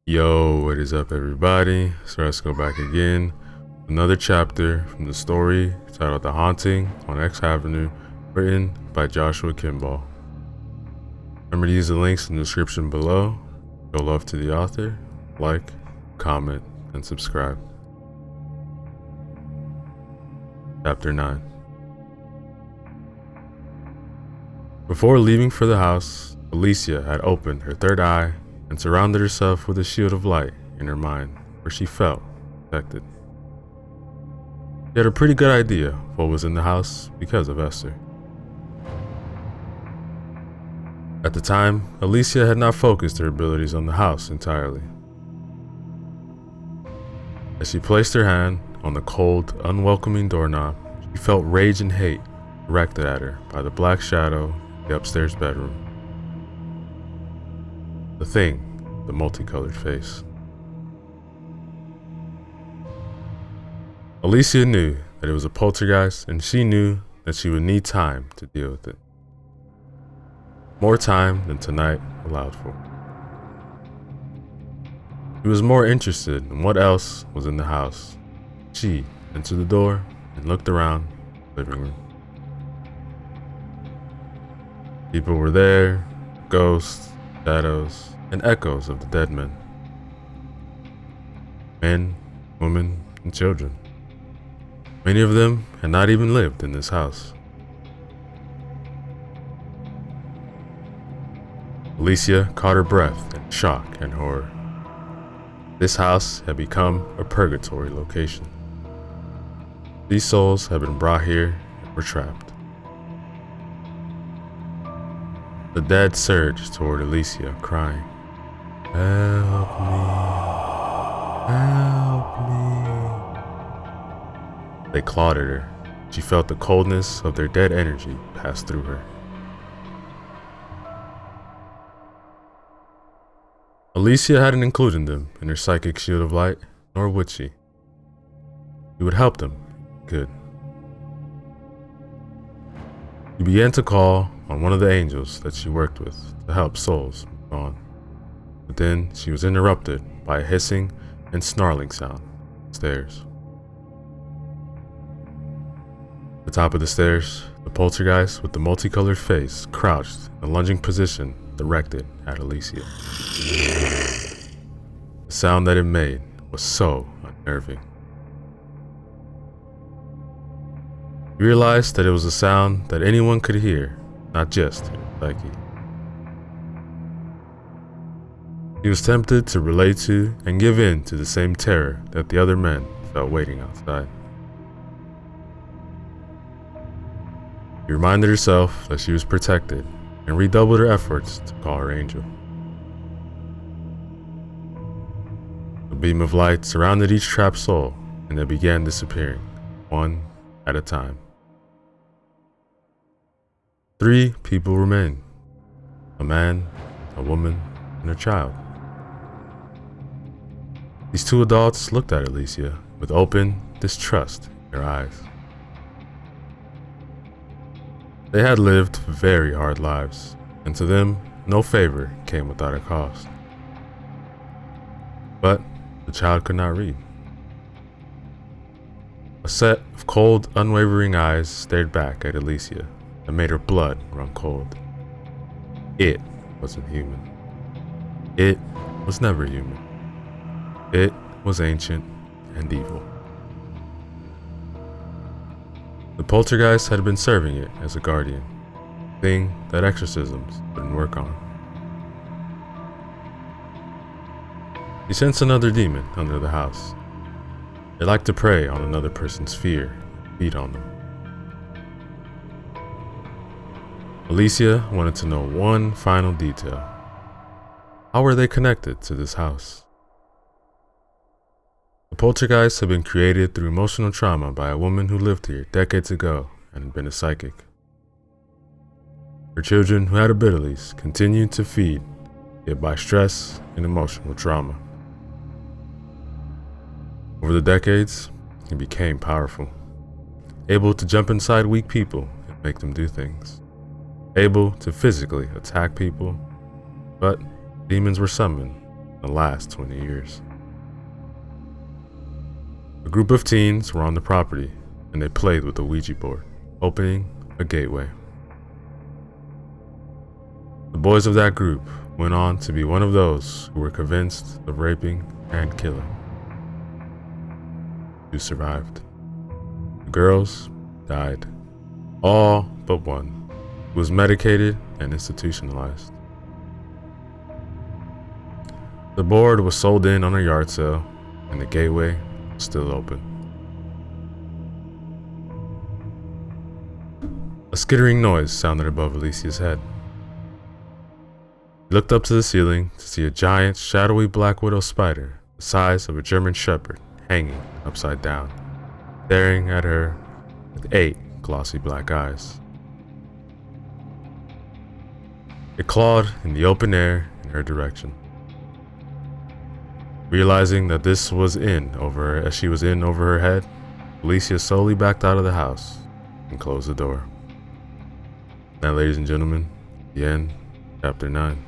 Yo, what is up, everybody? So let's go back again. Another chapter from the story titled The Haunting on X Avenue, written by Joshua Kimball. Remember to use the links in the description below. Show love to the author, like, comment, and subscribe. Chapter 9. Before leaving for the house, Alicia had opened her third eye and surrounded herself with a shield of light in her mind, where she felt protected. She had a pretty good idea of what was in the house because of Esther. At the time, Alicia had not focused her abilities on the house entirely. As she placed her hand on the cold, unwelcoming doorknob, she felt rage and hate directed at her by the black shadow in the upstairs bedroom. The thing, the multicolored face. Alicia knew that it was a poltergeist, and she knew that she would need time to deal with it. More time than tonight allowed for. She was more interested in what else was in the house. She entered the door and looked around the living room. People were there, ghosts, shadows, and echoes of the dead men. Men, women, and children. Many of them had not even lived in this house. Alicia caught her breath in shock and horror. This house had become a purgatory location. These souls had been brought here and were trapped. The dead surged toward Alicia, crying, "Help me! Help me!" They clawed at her. She felt the coldness of their dead energy pass through her. Alicia hadn't included them in her psychic shield of light, nor would she. She would help them if she could. She began to call on one of the angels that she worked with to help souls move on. But then she was interrupted by a hissing and snarling sound upstairs. At the top of the stairs, the poltergeist with the multicolored face crouched in a lunging position directed at Alicia. The sound that it made was so unnerving. You realized that it was a sound that anyone could hear, not just her psyche. He was tempted to relate to and give in to the same terror that the other men felt waiting outside. She reminded herself that she was protected and redoubled her efforts to call her angel. A beam of light surrounded each trapped soul, and they began disappearing, one at a time. 3 people remained: a man, a woman, and a child. These 2 adults looked at Alicia with open distrust in their eyes. They had lived very hard lives, and to them, no favor came without a cost. But the child could not read. A set of cold, unwavering eyes stared back at Alicia and made her blood run cold. It wasn't human. It was never human. It was ancient and evil. The poltergeist had been serving it as a guardian, thing that exorcisms wouldn't work on. He sensed another demon under the house. They liked to prey on another person's fear and feed on them. Alicia wanted to know one final detail. How were they connected to this house? The poltergeist had been created through emotional trauma by a woman who lived here decades ago and had been a psychic. Her children, who had abilities, continued to feed, yet by stress and emotional trauma. Over the decades, he became powerful, able to jump inside weak people and make them do things, able to physically attack people, but demons were summoned in the last 20 years. A group of teens were on the property and they played with the Ouija board, opening a gateway. The boys of that group went on to be one of those who were convinced of raping and killing. 2 survived. The girls died, all but one, who was medicated and institutionalized. The board was sold in on a yard sale, and the gateway was still open. A skittering noise sounded above Alicia's head. He looked up to the ceiling to see a giant, shadowy black widow spider the size of a German shepherd hanging upside down, staring at her with 8 glossy black eyes. It clawed in the open air in her direction. Realizing that this was she was in over her head, Alicia slowly backed out of the house and closed the door. Now, ladies and gentlemen, the end, chapter 9.